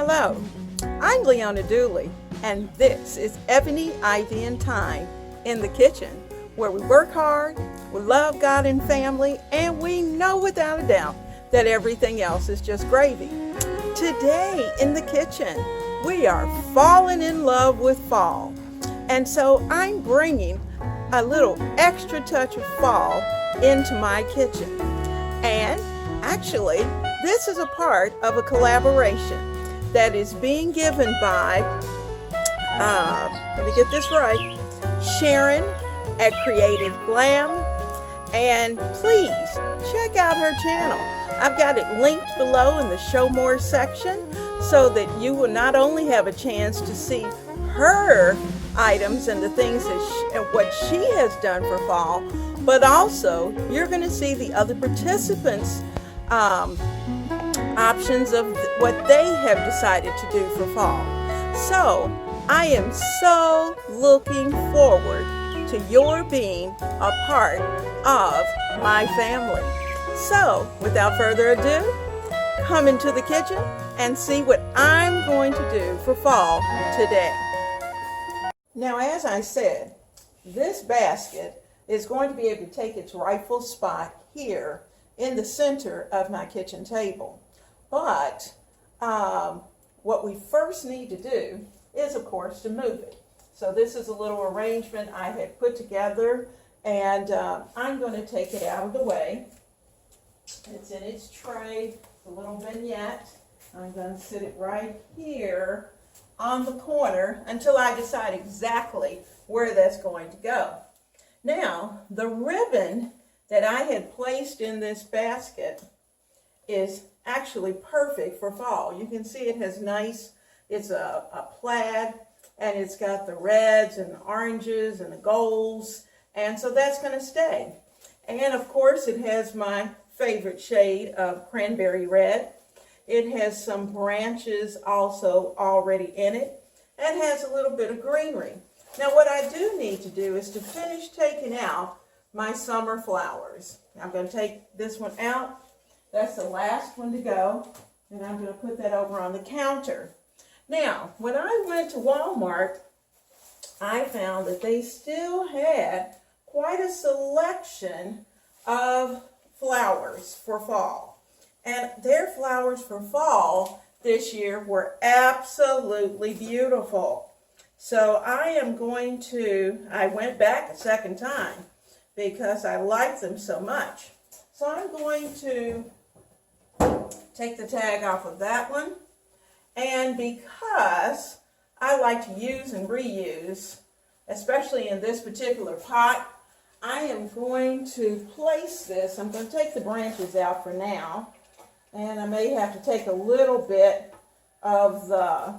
Hello, I'm Leona Dooley, and this is Ebony, Ivy, and Thyme in the kitchen, where we work hard, we love God and family, and we know without a doubt that everything else is just gravy. Today in the kitchen, we are falling in love with fall, and so I'm bringing a little extra touch of fall into my kitchen. And actually, this is a part of a collaboration that is being given by, let me get this right, Sharon at Creative Glam. And please check out her channel. I've got it linked below in the Show More section so that you will not only have a chance to see her items and the things that and what she has done for fall, but also you're going to see the other participants' options of what they have decided to do for fall. So I am so looking forward to your being a part of my family. So without further ado, come into the kitchen and see what I'm going to do for fall today. Now, as I said, this basket is going to be able to take its rightful spot here in the center of my kitchen table. But what we first need to do is, of course, to move it. So this is a little arrangement I had put together, and I'm going to take it out of the way. It's in its tray, the little vignette. I'm going to sit it right here on the corner until I decide exactly where that's going to go. Now, the ribbon that I had placed in this basket is actually perfect for fall. You can see it has nice, it's a plaid, and it's got the reds and the oranges and the golds, and so that's going to stay. And of course it has my favorite shade of cranberry red. It has some branches also already in it, and has a little bit of greenery. Now what I do need to do is to finish taking out my summer flowers. I'm going to take this one out. That's the last one to go, and I'm going to put that over on the counter. Now, when I went to Walmart, I found that they still had quite a selection of flowers for fall. And their flowers for fall this year were absolutely beautiful. So I went back a second time because I liked them so much. So I'm going to take the tag off of that one. And because I like to use and reuse, especially in this particular pot, I am going to place this. I'm going to take the branches out for now. And I may have to take a little bit of the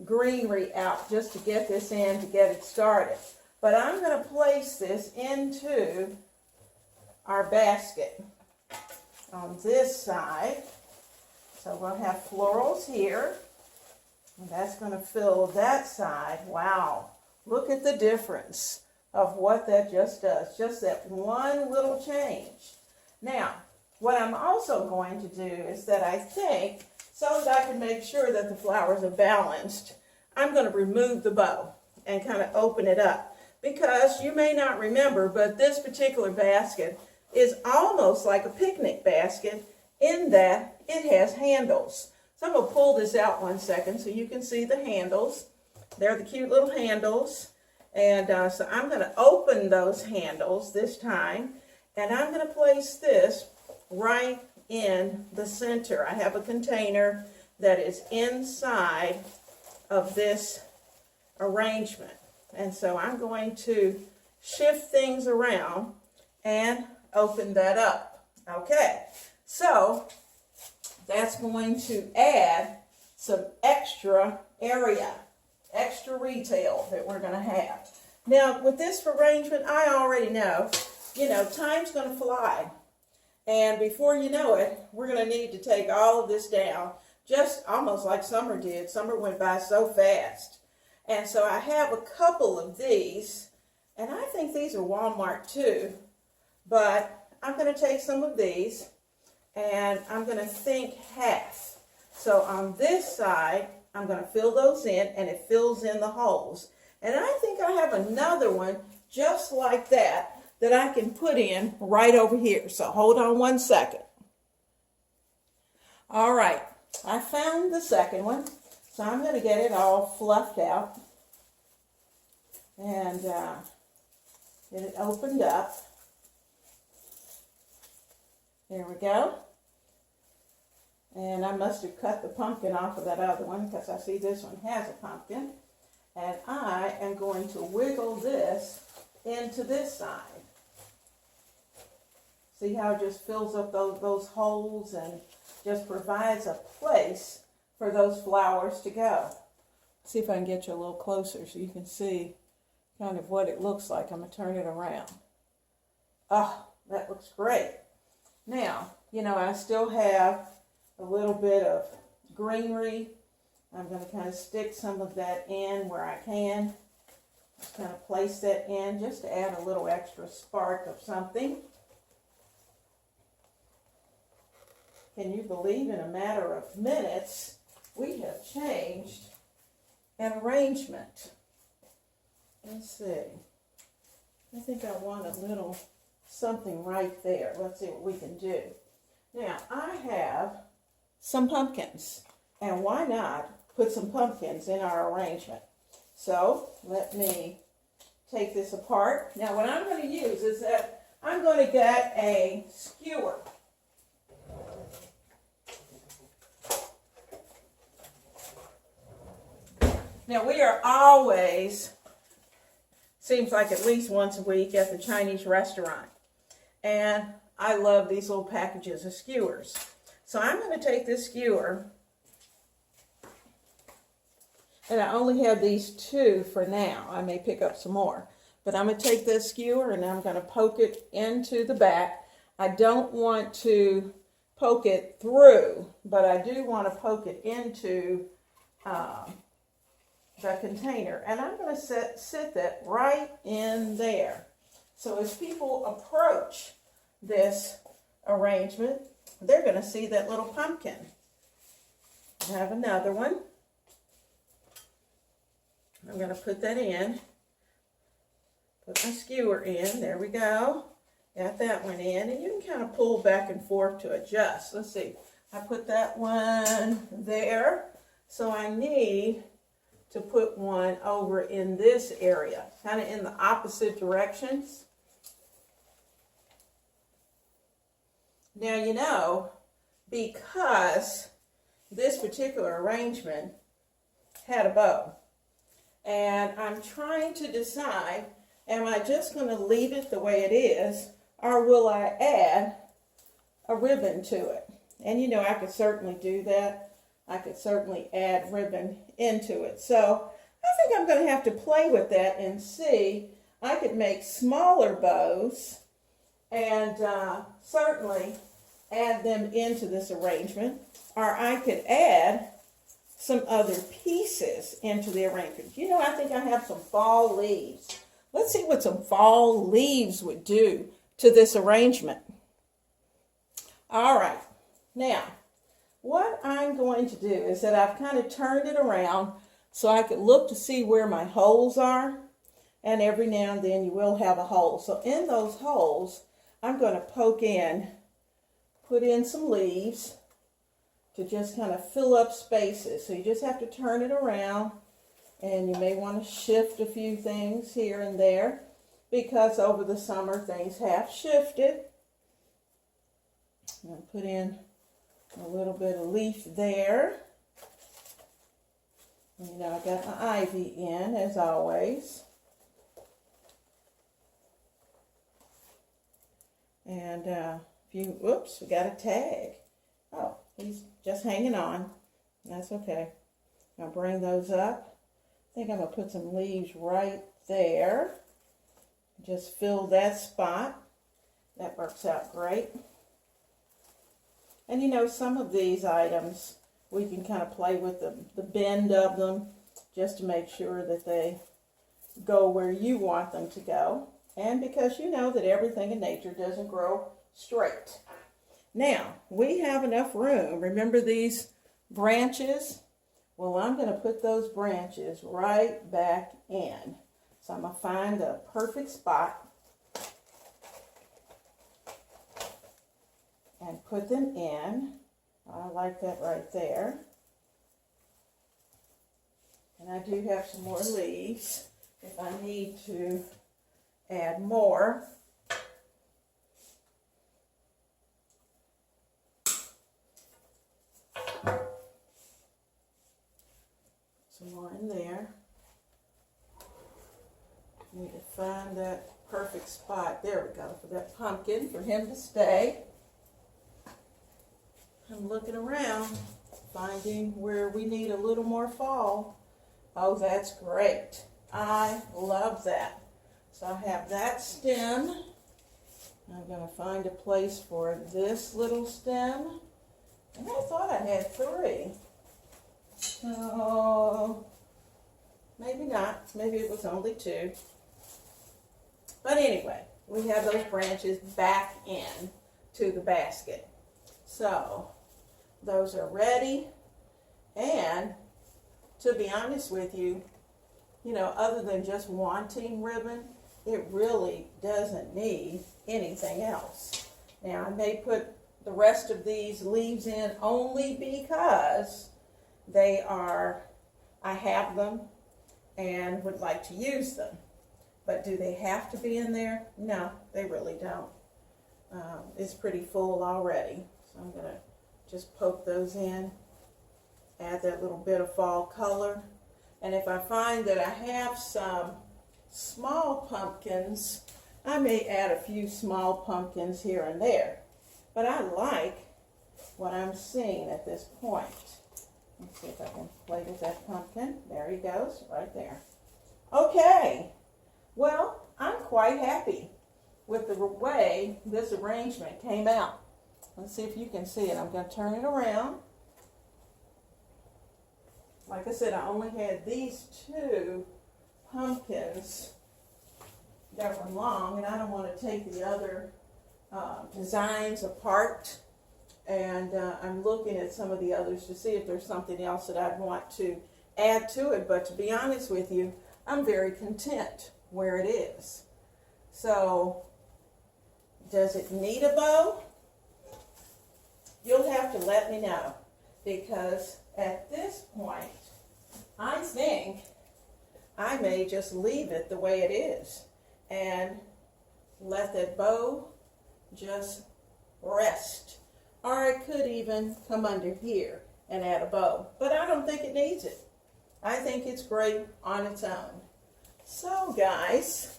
greenery out just to get this in, to get it started. But I'm going to place this into our basket on this side. So we'll have florals here, and that's going to fill that side. Wow, look at the difference of what that just does, just that one little change. Now, what I'm also going to do is that I think, so that I can make sure that the flowers are balanced, I'm going to remove the bow and kind of open it up. Because you may not remember, but this particular basket is almost like a picnic basket in that it has handles. So I'm going to pull this out one second so you can see the handles. They're the cute little handles. And so I'm going to open those handles this time. And I'm going to place this right in the center. I have a container that is inside of this arrangement. And so I'm going to shift things around and open that up. Okay, so that's going to add some extra area, extra retail that we're going to have. Now, with this arrangement, I already know, time's going to fly. And before you know it, we're going to need to take all of this down, just almost like summer did. Summer went by so fast. And so I have a couple of these, and I think these are Walmart too, but I'm going to take some of these, and I'm going to think half. So on this side, I'm going to fill those in, and it fills in the holes. And I think I have another one just like that I can put in right over here. So hold on one second. All right, I found the second one. So I'm going to get it all fluffed out and get it opened up. There we go. And I must have cut the pumpkin off of that other one because I see this one has a pumpkin. And I am going to wiggle this into this side. See how it just fills up those holes and just provides a place for those flowers to go. See if I can get you a little closer so you can see kind of what it looks like. I'm going to turn it around. Oh, that looks great. Now, you know, I still have a little bit of greenery. I'm going to kind of stick some of that in where I can. Just kind of place that in just to add a little extra spark of something. Can you believe in a matter of minutes, we have changed an arrangement? Let's see. I think I want a little something right there. Let's see what we can do. Now, I have some pumpkins, and why not put some pumpkins in our arrangement? So, let me take this apart. Now, what I'm going to use is that I'm going to get a skewer. Now, we are always, seems like at least once a week, at the Chinese restaurant. And I love these little packages of skewers. So I'm going to take this skewer, and I only have these two for now. I may pick up some more. But I'm going to take this skewer and I'm going to poke it into the back. I don't want to poke it through, but I do want to poke it into the container. And I'm going to sit that right in there. So as people approach this arrangement, they're going to see that little pumpkin. I have another one. I'm going to put that in. Put my skewer in. There we go. Got that one in. And you can kind of pull back and forth to adjust. Let's see. I put that one there. So I need to put one over in this area, kind of in the opposite directions. Now, you know, because this particular arrangement had a bow, and I'm trying to decide, am I just going to leave it the way it is, or will I add a ribbon to it? And you know, I could certainly do that. I could certainly add ribbon into it. So I think I'm going to have to play with that and see. I could make smaller bows and certainly add them into this arrangement, or I could add some other pieces into the arrangement. You know, I think I have some fall leaves. Let's see what some fall leaves would do to this arrangement. All right. Now, what I'm going to do is that I've kind of turned it around so I could look to see where my holes are. And every now and then you will have a hole. So in those holes, I'm going to poke in, put in some leaves to just kind of fill up spaces. So you just have to turn it around, and you may want to shift a few things here and there because over the summer things have shifted. I'm going to put in a little bit of leaf there. You know, I got my ivy in as always. And oops, we got a tag. Oh, he's just hanging on. That's okay. I'll bring those up. I think I'm going to put some leaves right there. Just fill that spot. That works out great. And you know, some of these items, we can kind of play with the bend of them just to make sure that they go where you want them to go. And because you know that everything in nature doesn't grow straight. Now, we have enough room. Remember these branches. Well, I'm going to put those branches right back in. So I'm going to find a perfect spot and put them in. I like that right there. And I do have some more leaves if I need to add more. Some more in there. Need to find that perfect spot. There we go, for that pumpkin, for him to stay. I'm looking around, finding where we need a little more fall. Oh, that's great. I love that. So I have that stem. I'm going to find a place for this little stem. And I thought I had 3. So maybe not. Maybe it was only 2. But anyway, we have those branches back in to the basket. So those are ready. And to be honest with you, you know, other than just wanting ribbon, it really doesn't need anything else. Now, I may put the rest of these leaves in only because they are, I have them and would like to use them. But do they have to be in there? No, they really don't. It's pretty full already. So I'm going to just poke those in, add that little bit of fall color. And if I find that I have some small pumpkins, I may add a few small pumpkins here and there. But I like what I'm seeing at this point. Let's see if I can play with that pumpkin. There he goes, right there. Okay, well, I'm quite happy with the way this arrangement came out. Let's see if you can see it. I'm going to turn it around. Like I said, I only had these 2 pumpkins that were long, and I don't want to take the other designs apart. And I'm looking at some of the others to see if there's something else that I'd want to add to it. But to be honest with you, I'm very content where it is. So, does it need a bow? You'll have to let me know, because at this point, I think I may just leave it the way it is and let that bow just rest. Or I could even come under here and add a bow. But I don't think it needs it. I think it's great on its own. So guys,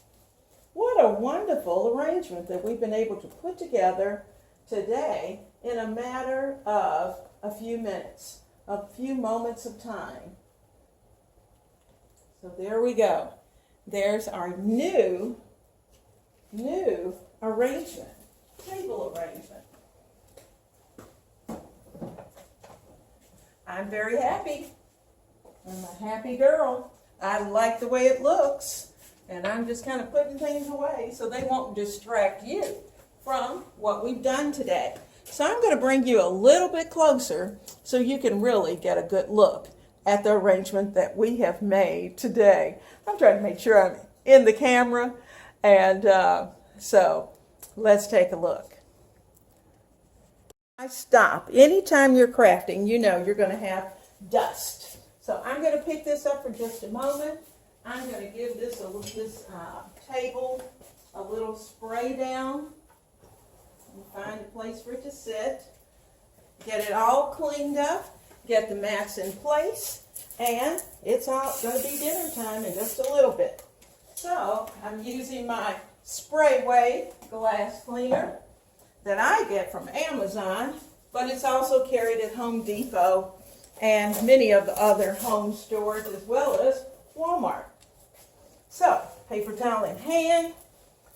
what a wonderful arrangement that we've been able to put together today in a matter of a few minutes, a few moments of time. So there we go. There's our new arrangement, table arrangement. I'm very happy. I'm a happy girl. I like the way it looks, and I'm just kind of putting things away so they won't distract you from what we've done today. So I'm going to bring you a little bit closer so you can really get a good look at the arrangement that we have made today. I'm trying to make sure I'm in the camera, and so let's take a look. I stop. Anytime you're crafting, you know you're going to have dust. So I'm going to pick this up for just a moment. I'm going to give this table a little spray down and find a place for it to sit. Get it all cleaned up. Get the mats in place. And it's all going to be dinner time in just a little bit. So I'm using my Spray Way glass cleaner that I get from Amazon, but it's also carried at Home Depot and many of the other home stores, as well as Walmart. So, paper towel in hand.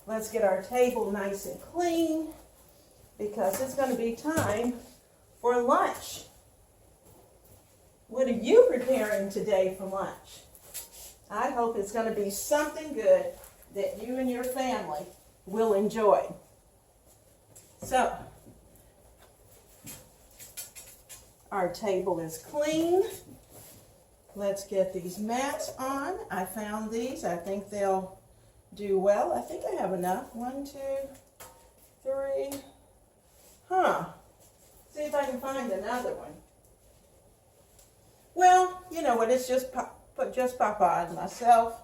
Let's get our table nice and clean, because it's going to be time for lunch. What are you preparing today for lunch? I hope it's going to be something good that you and your family will enjoy. So, Our table is clean. Let's get these mats on. I found these. I think they'll do well. I think I have enough. 1, 2, 3. See if I can find another one. Well, you know what? It's just Papa and myself.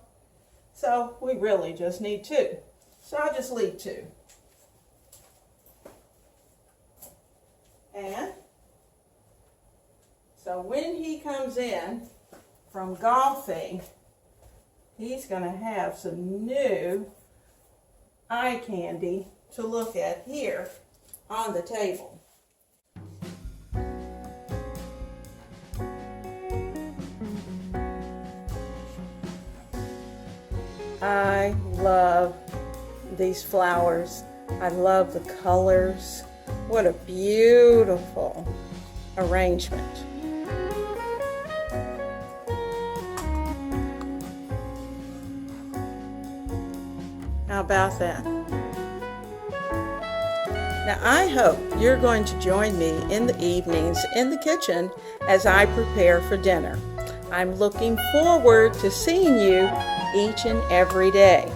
So we really just need 2. So I'll just leave 2. And so when he comes in from golfing, he's going to have some new eye candy to look at here on the table. I love these flowers. I love the colors. What a beautiful arrangement. How about that? Now I hope you're going to join me in the evenings in the kitchen as I prepare for dinner. I'm looking forward to seeing you each and every day.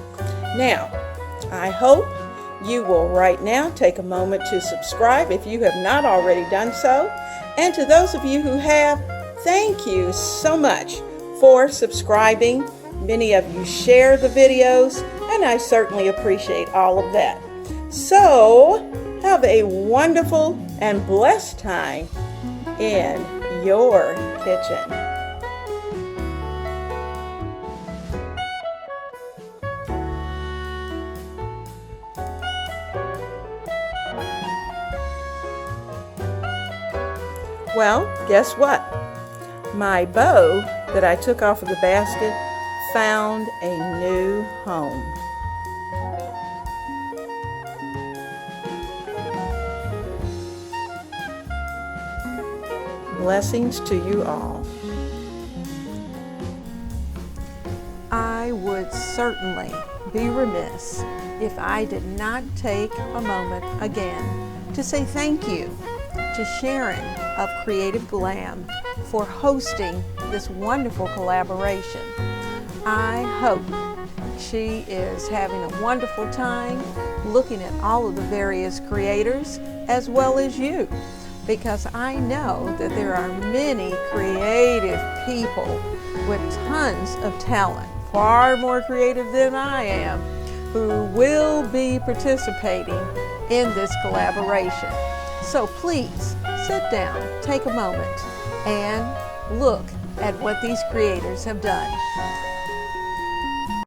Now, I hope you will right now take a moment to subscribe if you have not already done so. And to those of you who have, thank you so much for subscribing. Many of you share the videos, and I certainly appreciate all of that. So, have a wonderful and blessed time in your kitchen. Well, guess what? My bow that I took off of the basket found a new home. Blessings to you all. I would certainly be remiss if I did not take a moment again to say thank you to Sharon of Creative Glam for hosting this wonderful collaboration. I hope she is having a wonderful time looking at all of the various creators as well as you, because I know that there are many creative people with tons of talent, far more creative than I am, who will be participating in this collaboration. So please sit down, take a moment, and look at what these creators have done.